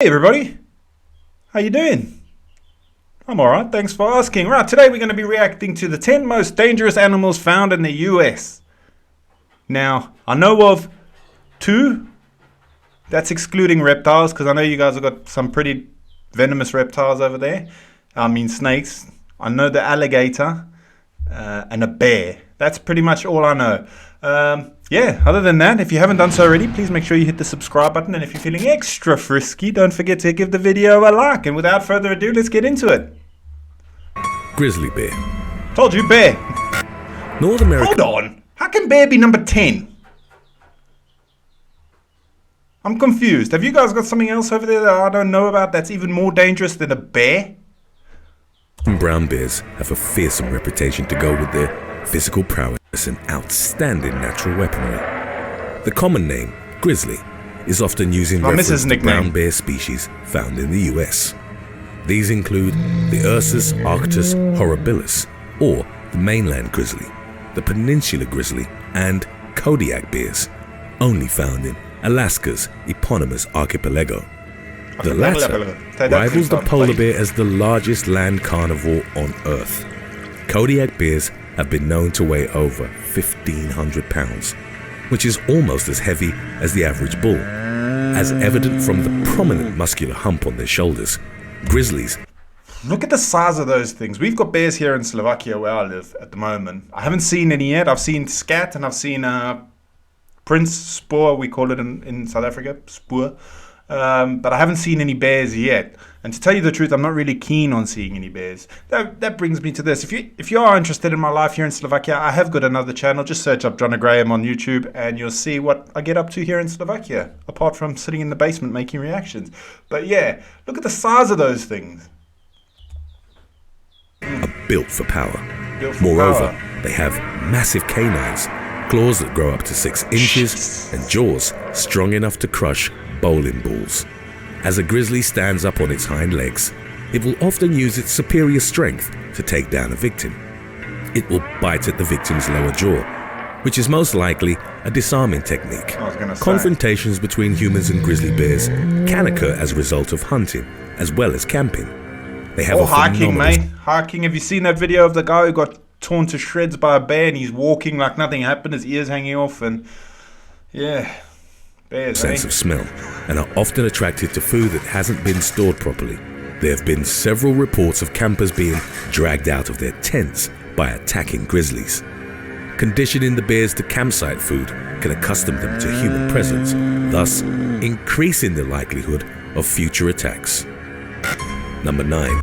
Hey everybody, how you doing? I'm alright, thanks for asking. Right, today we're going to be reacting to the 10 most dangerous animals found in the US. Now, I know of 2, that's excluding reptiles, because I know you guys have got some pretty venomous reptiles over there. I mean snakes. I know the alligator and a bear. That's pretty much all I know. Yeah, other than that, if you haven't done so already, please make sure you hit the subscribe button. And if you're feeling extra frisky, don't forget to give the video a like. And without further ado, let's get into it. Grizzly bear. Told you, bear. North America. Hold on. How can bear be number 10? I'm confused. Have you guys got something else over there that I don't know about that's even more dangerous than a bear? Brown bears have a fearsome reputation to go with their physical prowess and outstanding natural weaponry. The common name, grizzly, is often used in reference to brown bear species found in the US. These include the Ursus arctos horribilis, or the mainland grizzly, the peninsula grizzly, and Kodiak bears, only found in Alaska's eponymous archipelago. The latter rivals the polar bear as the largest land carnivore on Earth. Kodiak bears have been known to weigh over 1,500 pounds, which is almost as heavy as the average bull. As evident from the prominent muscular hump on their shoulders, grizzlies... Look at the size of those things. We've got bears here in Slovakia where I live at the moment. I haven't seen any yet. I've seen scat and I've seen Prince Spoor, we call it in South Africa, Spoor. But I haven't seen any bears yet. And to tell you the truth, I'm not really keen on seeing any bears. That brings me to this. If you are interested in my life here in Slovakia, I have got another channel. Just search up Jono Graham on YouTube and you'll see what I get up to here in Slovakia, apart from sitting in the basement making reactions. But yeah, look at the size of those things. Are built for power. Moreover, they have massive canines, claws that grow up to 6 inches, and jaws strong enough to crush bowling balls. As a grizzly stands up on its hind legs, it will often use its superior strength to take down a victim. It will bite at the victim's lower jaw, which is most likely a disarming technique. Confrontations between humans and grizzly bears can occur as a result of hunting as well as camping. They have hiking, mate. Hiking. Have you seen that video of the guy who got torn to shreds by a bear and he's walking like nothing happened, his ears hanging off, and yeah. Bears, sense of smell and are often attracted to food that hasn't been stored properly. There have been several reports of campers being dragged out of their tents by attacking grizzlies. Conditioning the bears to campsite food can accustom them to human presence, thus increasing the likelihood of future attacks. Number 9.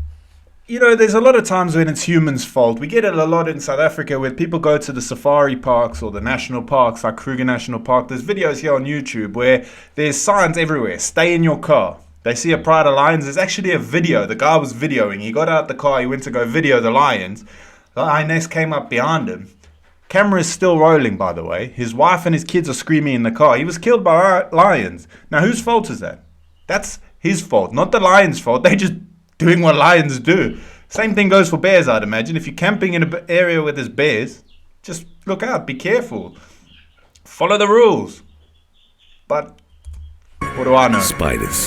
You know, there's a lot of times when it's humans' fault. We get it a lot in South Africa where people go to the safari parks or the national parks like Kruger National Park. There's videos here on YouTube where there's signs everywhere. Stay in your car. They see a pride of lions. There's actually a video. The guy was videoing. He got out the car. He went to go video the lions. The lioness came up behind him. Camera is still rolling, by the way. His wife and his kids are screaming in the car. He was killed by lions. Now, whose fault is that? That's his fault, not the lion's fault. They just doing what lions do. Same thing goes for bears, I'd imagine. If you're camping in an area where there's bears, just look out, be careful. Follow the rules. But what do I know? Spiders.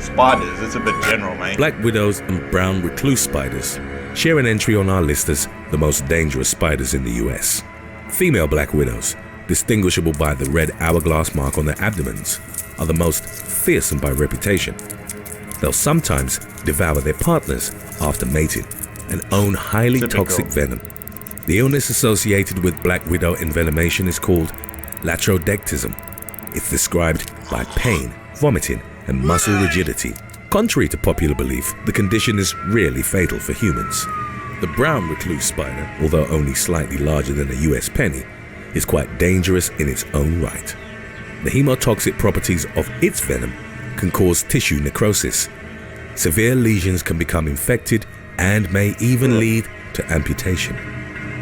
Spiders, it's a bit general, mate. Black widows and brown recluse spiders share an entry on our list as the most dangerous spiders in the US. Female black widows, distinguishable by the red hourglass mark on their abdomens, are the most fearsome by reputation. They'll sometimes devour their partners after mating and own highly toxic venom. The illness associated with black widow envenomation is called latrodectism. It's described by pain, vomiting, and muscle rigidity. Contrary to popular belief, the condition is rarely fatal for humans. The brown recluse spider, although only slightly larger than a US penny, is quite dangerous in its own right. The hemotoxic properties of its venom can cause tissue necrosis. Severe lesions can become infected and may even lead to amputation.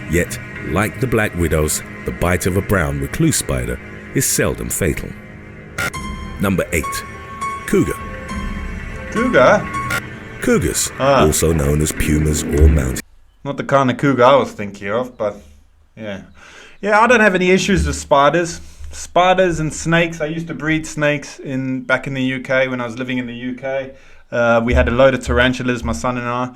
Yet, like the black widows, the bite of a brown recluse spider is seldom fatal. Number 8. Cougar. Cougar? Cougars, also known as pumas or mountain. Not the kind of cougar I was thinking of, but yeah. Yeah, I don't have any issues with spiders. Spiders and snakes. I used to breed snakes back in the UK when I was living in the UK. We had a load of tarantulas, my son and I.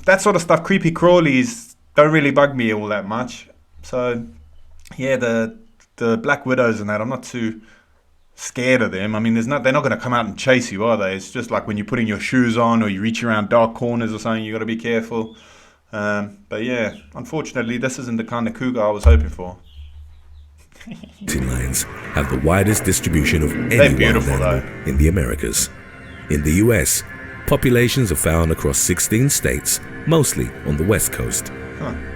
That sort of stuff, creepy crawlies, don't really bug me all that much. So, yeah, the black widows and that, I'm not too scared of them. I mean, they're not going to come out and chase you, are they? It's just like when you're putting your shoes on or you reach around dark corners or something, you got to be careful. But yeah, unfortunately, this isn't the kind of cougar I was hoping for. Mountain lions have the widest distribution of any They're wild beautiful, animal though. in the Americas. In the US, populations are found across 16 states, mostly on the West Coast.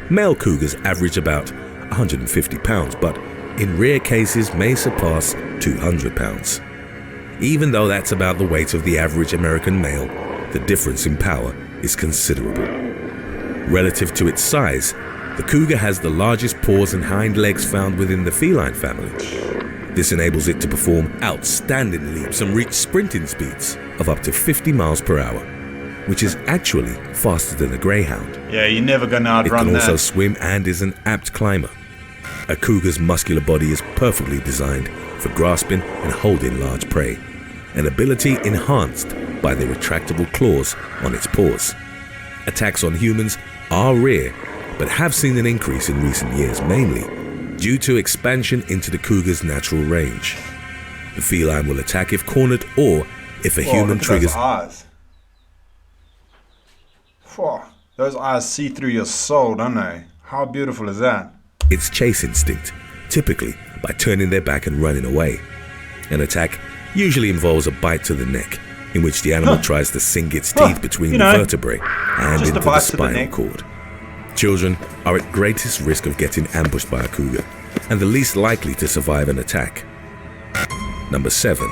Male cougars average about 150 pounds, but in rare cases may surpass 200 pounds. Even though that's about the weight of the average American male, the difference in power is considerable. Relative to its size, the cougar has the largest paws and hind legs found within the feline family. This enables it to perform outstanding leaps and reach sprinting speeds of up to 50 miles per hour, which is actually faster than a greyhound. Yeah, you're never going to It outrun can also that. swim and is an apt climber. A cougar's muscular body is perfectly designed for grasping and holding large prey, an ability enhanced by the retractable claws on its paws. Attacks on humans are rare, but have seen an increase in recent years, mainly due to expansion into the cougar's natural range. The feline will attack if cornered or if a Whoa, human look at triggers. those eyes. Whoa, those eyes see through your soul, don't they? How beautiful is that? Its chase instinct, typically by turning their back and running away. An attack usually involves a bite to the neck, in which the animal tries to sink its teeth between the vertebrae and just a into the bite to the spinal neck. cord. Children are at greatest risk of getting ambushed by a cougar and the least likely to survive an attack. Number 7.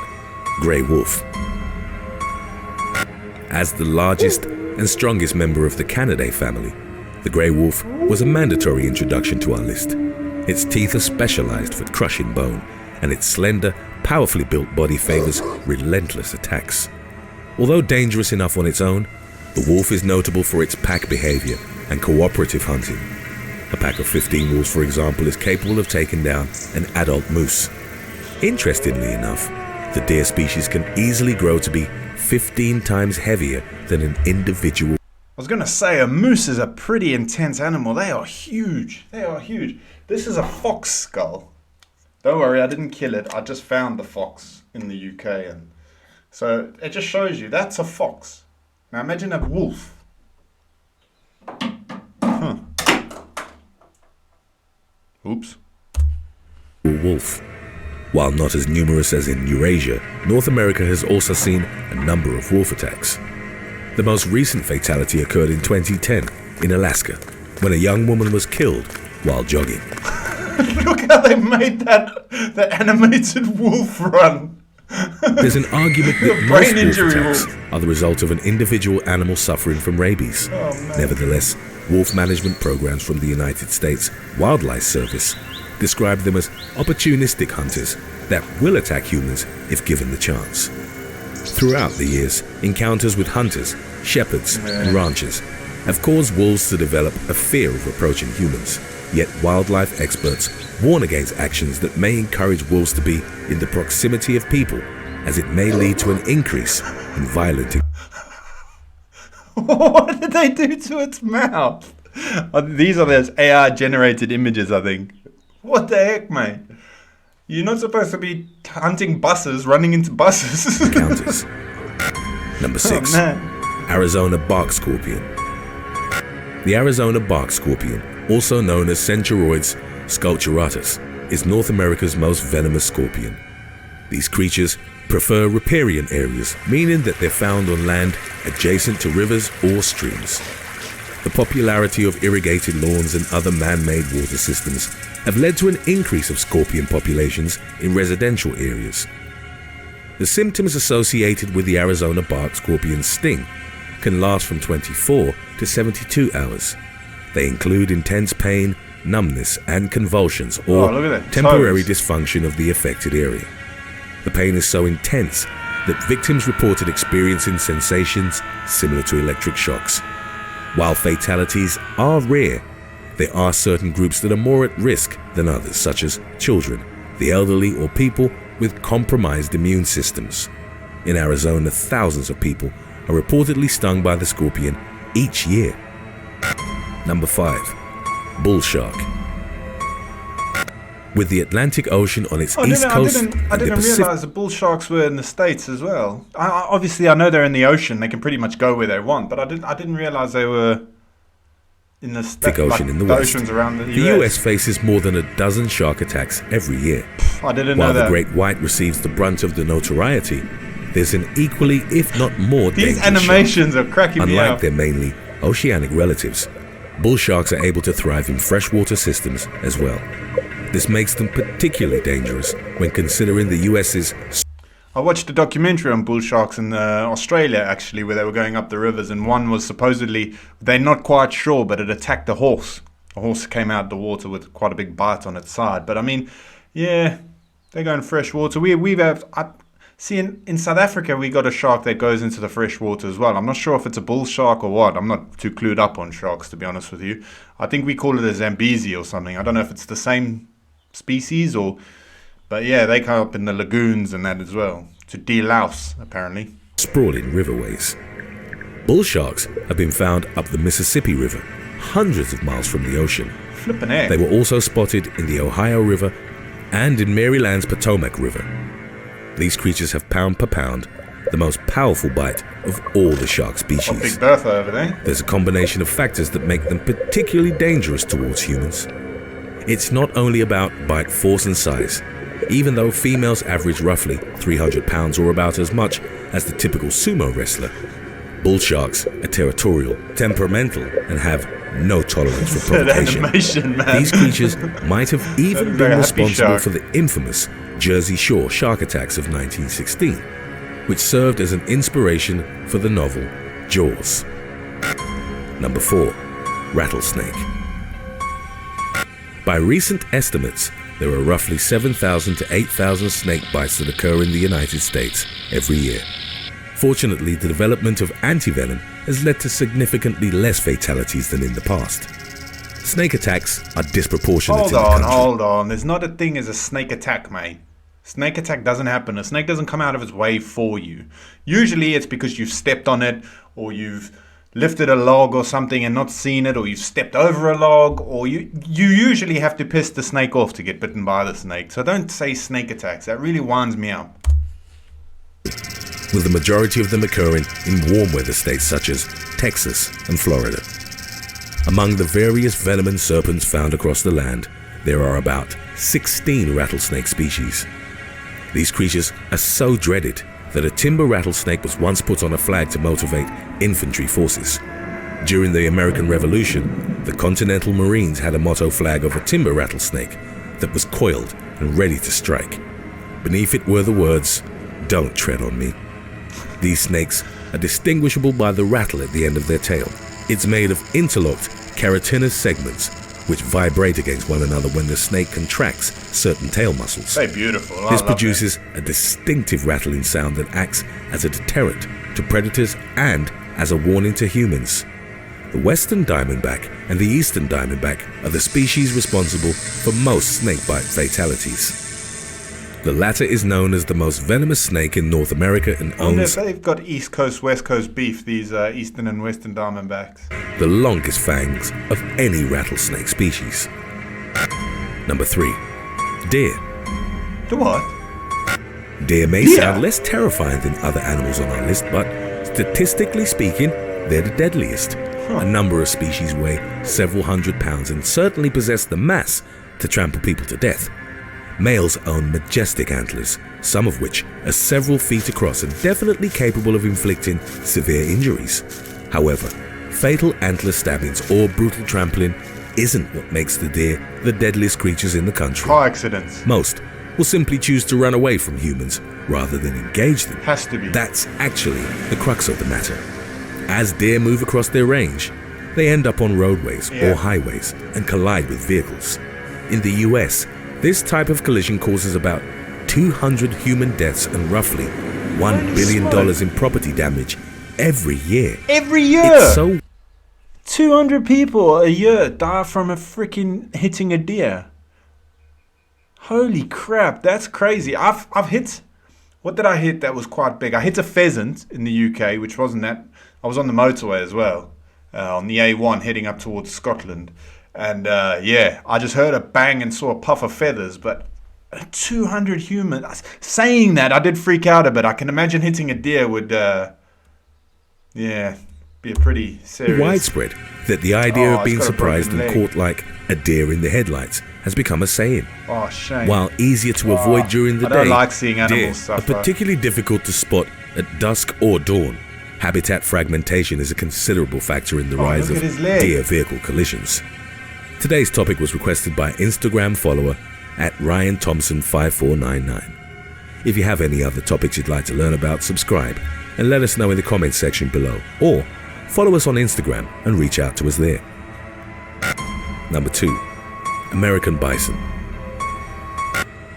Grey wolf. As the largest and strongest member of the Canidae family, the grey wolf was a mandatory introduction to our list. Its teeth are specialized for crushing bone, and its slender, powerfully built body favors relentless attacks. Although dangerous enough on its own, the wolf is notable for its pack behavior and cooperative hunting. A pack of 15 wolves, for example, is capable of taking down an adult moose. Interestingly enough, the deer species can easily grow to be 15 times heavier than an individual. I was going to say, a moose is a pretty intense animal. They are huge. They are huge. This is a fox skull. Don't worry, I didn't kill it. I just found the fox in the UK. And so it just shows you, that's a fox. Now imagine a wolf. Oops. Wolf. While not as numerous as in Eurasia, North America has also seen a number of wolf attacks. The most recent fatality occurred in 2010 in Alaska, when a young woman was killed while jogging. Look how they made the animated wolf run. There's an argument that Brain most wolf injury attacks wolf. are the result of an individual animal suffering from rabies. Nevertheless, wolf management programs from the United States Wildlife Service describe them as opportunistic hunters that will attack humans if given the chance. Throughout the years, encounters with hunters, shepherds, and ranchers have caused wolves to develop a fear of approaching humans. Yet wildlife experts warn against actions that may encourage wolves to be in the proximity of people, as it may lead to an increase in violent. What did they do to its mouth? These are those AI generated images, I think. What the heck, mate? You're not supposed to be hunting buses, running into buses. Encounters. Number 6. Oh, man. Arizona bark scorpion. The Arizona bark scorpion, also known as Centauroides sculpturatus, is North America's most venomous scorpion. These creatures prefer riparian areas, meaning that they're found on land adjacent to rivers or streams. The popularity of irrigated lawns and other man-made water systems have led to an increase of scorpion populations in residential areas. The symptoms associated with the Arizona bark scorpion's sting can last from 24 to 72 hours. They include intense pain, numbness, and convulsions, or look at that. temporary Toes. dysfunction of the affected area. The pain is so intense that victims reported experiencing sensations similar to electric shocks. While fatalities are rare, there are certain groups that are more at risk than others, such as children, the elderly, or people with compromised immune systems. In Arizona, thousands of people are reportedly stung by the scorpion each year. Number 5. Bull shark. With the Atlantic Ocean on its east coast I and the didn't Pacific. realize the bull sharks were in the States as well. Obviously, I know they're in the ocean; they can pretty much go where they want. But I didn't realize they were in the Ocean in the West. oceans around the The US faces more than a dozen shark attacks every year. I didn't know While that. the great white receives the brunt of the notoriety, there's an equally, if not more, These dangerous animations are cracking shark. me Unlike up. their mainly oceanic relatives, bull sharks are able to thrive in freshwater systems as well. This makes them particularly dangerous when considering the US's. I watched a documentary on bull sharks in Australia, actually, where they were going up the rivers, and one was supposedly, they're not quite sure, but it attacked a horse. A horse came out of the water with quite a big bite on its side. But I mean, yeah, they go in fresh water. In South Africa, we got a shark that goes into the fresh water as well. I'm not sure if it's a bull shark or what. I'm not too clued up on sharks, to be honest with you. I think we call it a Zambezi or something. I don't know if it's the same species but yeah, they come up in the lagoons and that as well to delouse, apparently. Sprawling riverways. Bull sharks have been found up the Mississippi River, hundreds of miles from the ocean. Flippin' heck. They were also spotted in the Ohio River and in Maryland's Potomac River. These creatures have pound per pound the most powerful bite of all the shark species. Big Bertha over there. There's a combination of factors that make them particularly dangerous towards humans. It's not only about bite force and size. Even though females average roughly 300 pounds or about as much as the typical sumo wrestler, bull sharks are territorial, temperamental, and have no tolerance for provocation. Animation, man. These creatures might have even Very been happy responsible shark. for the infamous Jersey Shore shark attacks of 1916, which served as an inspiration for the novel Jaws. Number 4. Rattlesnake. By recent estimates, there are roughly 7,000 to 8,000 snake bites that occur in the United States every year. Fortunately, the development of antivenom has led to significantly less fatalities than in the past. Snake attacks are disproportionate in the country. Hold on. There's not a thing as a snake attack, mate. Snake attack doesn't happen. A snake doesn't come out of its way for you. Usually it's because you've stepped on it, or you've lifted a log or something and not seen it, or you've stepped over a log, or you usually have to piss the snake off to get bitten by the snake. So don't say snake attacks. That really winds me up. With the majority of them occurring in warm weather states such as Texas and Florida. Among the various venomous serpents found across the land, there are about 16 rattlesnake species. These creatures are so dreaded that a timber rattlesnake was once put on a flag to motivate infantry forces. During the American Revolution, the Continental Marines had a motto flag of a timber rattlesnake that was coiled and ready to strike. Beneath it were the words, "Don't tread on me." These snakes are distinguishable by the rattle at the end of their tail. It's made of interlocked keratinous segments which vibrate against one another when the snake contracts certain tail muscles. They're beautiful. This produces a distinctive rattling sound that acts as a deterrent to predators and as a warning to humans. The western diamondback and the eastern diamondback are the species responsible for most snakebite fatalities. The latter is known as the most venomous snake in North America and owns They've got East Coast, West Coast beef, these eastern and western diamondbacks. the longest fangs of any rattlesnake species. Number 3. Deer. The what? Deer may Deer? sound less terrifying than other animals on our list, but statistically speaking, they're the deadliest. A number of species weigh several hundred pounds and certainly possess the mass to trample people to death. Males own majestic antlers, some of which are several feet across and definitely capable of inflicting severe injuries. However, fatal antler stabbings or brutal trampling isn't what makes the deer the deadliest creatures in the country. Car accidents. Most will simply choose to run away from humans rather than engage them. Has to be. That's actually the crux of the matter. As deer move across their range, they end up on roadways or highways and collide with vehicles. In the US, this type of collision causes about 200 human deaths and roughly $1 billion in property damage every year. Every year! It's so 200 people a year die from a freaking hitting a deer. Holy crap, that's crazy. I've hit, what did I hit that was quite big? I hit a pheasant in the UK, which wasn't that. I was on the motorway as well, on the A1 heading up towards Scotland. And yeah, I just heard a bang and saw a puff of feathers, but 200 humans. Saying that, I did freak out a bit. I can imagine hitting a deer would, yeah, be a pretty serious. Widespread that the idea of it's being got a surprised and broken leg. caught like a deer in the headlights has become a saying. Oh, shame. While easier to avoid during the I don't day, like seeing deer animals are suffer. particularly difficult to spot at dusk or dawn. Habitat fragmentation is a considerable factor in the rise look of at his leg. deer-vehicle collisions. Today's topic was requested by Instagram follower at RyanThompson5499. If you have any other topics you'd like to learn about, subscribe and let us know in the comments section below, or follow us on Instagram and reach out to us there. Number 2. American bison.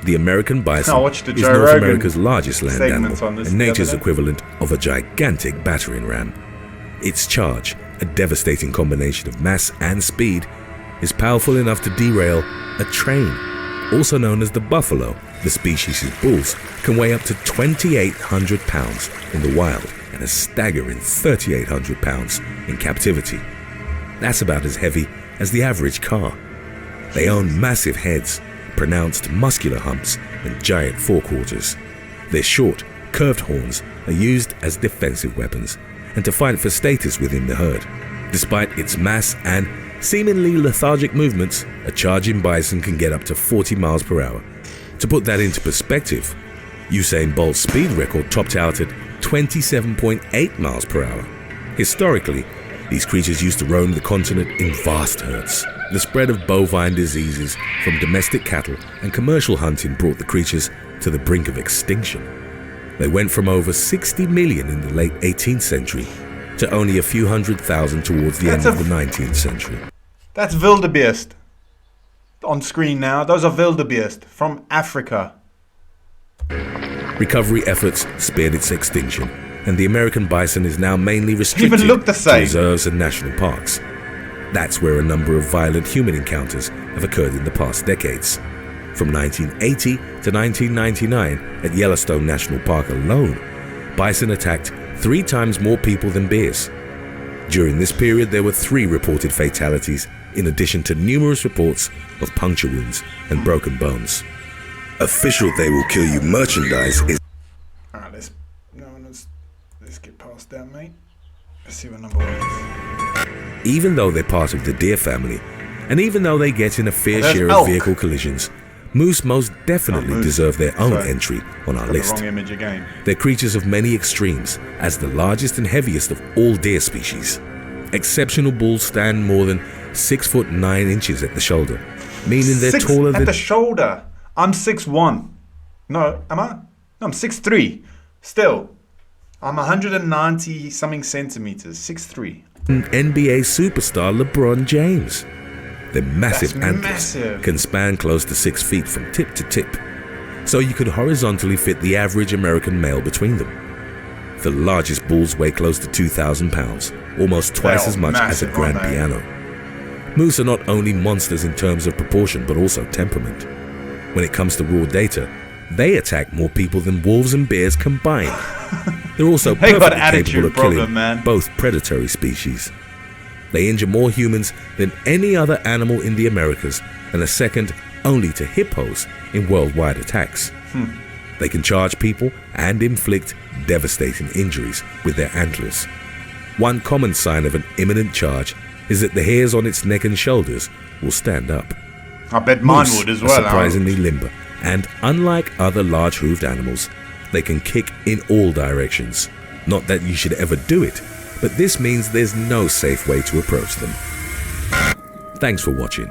The American bison I watched the is Joe North Rogan America's largest land segments animal on this and the nature's other day. equivalent of a gigantic battering ram. Its charge, a devastating combination of mass and speed, is powerful enough to derail a train. Also known as the buffalo, the species' bulls can weigh up to 2,800 pounds in the wild and a staggering 3,800 pounds in captivity. That's about as heavy as the average car. They own massive heads, pronounced muscular humps, and giant forequarters. Their short, curved horns are used as defensive weapons and to fight for status within the herd. Despite its mass and seemingly lethargic movements, a charging bison can get up to 40 miles per hour. To put that into perspective, Usain Bolt's speed record topped out at 27.8 miles per hour. Historically, these creatures used to roam the continent in vast herds. The spread of bovine diseases from domestic cattle and commercial hunting brought the creatures to the brink of extinction. They went from over 60 million in the late 18th century to only a few 100,000 towards the end of the 19th century. That's wildebeest on screen now. Those are wildebeest from Africa. Recovery efforts spared its extinction, and the American bison is now mainly restricted Even look the to same. reserves and national parks. That's where a number of violent human encounters have occurred in the past decades. From 1980 to 1999, at Yellowstone National Park alone, bison attacked 3 times more people than bears. During this period, there were 3 reported fatalities, in addition to numerous reports of puncture wounds and broken bones. Official They Will Kill You merchandise is... Alright, let's get past that, mate. Let's see what number 1 is. Even though they're part of the deer family, and even though they get in a fair There's share elk. of vehicle collisions, moose most definitely moose. deserve their own Sorry. entry on our Got list. the wrong image again. They're creatures of many extremes, as the largest and heaviest of all deer species. Exceptional bulls stand more than 6 foot 9 inches at the shoulder, meaning they're taller at than... the shoulder. I'm 6'1". No, am I? No, I'm 6'3". Still, I'm 190 something centimeters. 6'3". NBA superstar LeBron James. Their massive That's antlers massive. can span close to 6 feet from tip to tip, so you could horizontally fit the average American male between them. The largest bulls weigh close to 2,000 pounds, almost twice They're as much as a massive, grand aren't they? piano. Moose are not only monsters in terms of proportion, but also temperament. When it comes to raw data, they attack more people than wolves and bears combined. They're also They got perfectly attitude capable of problem, killing man. both predatory species. They injure more humans than any other animal in the Americas and are second only to hippos in worldwide attacks. They can charge people and inflict devastating injuries with their antlers. One common sign of an imminent charge is that the hairs on its neck and shoulders will stand up. I bet mine Moose would as are well. surprisingly limber, and unlike other large-hooved animals, they can kick in all directions. Not that you should ever do it, but this means there's no safe way to approach them. Thanks for watching.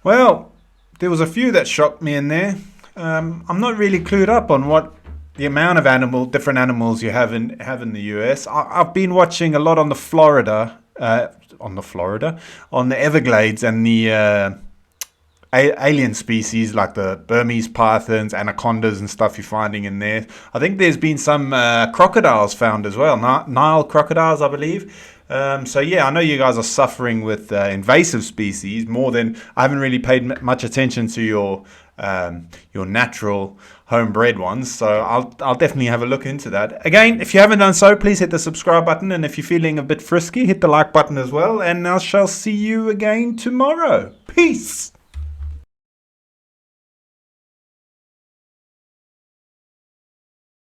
Well, there was a few that shocked me in there. I'm not really clued up on what the amount of different animals you have in the US. I've been watching a lot on the Everglades and the alien species like the Burmese pythons, anacondas, and stuff you're finding in there. I think there's been some crocodiles found as well, Nile crocodiles, I believe. So yeah, I know you guys are suffering with invasive species more than I haven't really paid much attention to your natural homebred ones. So I'll definitely have a look into that. Again, if you haven't done so, please hit the subscribe button, and if you're feeling a bit frisky, hit the like button as well. And I shall see you again tomorrow. Peace.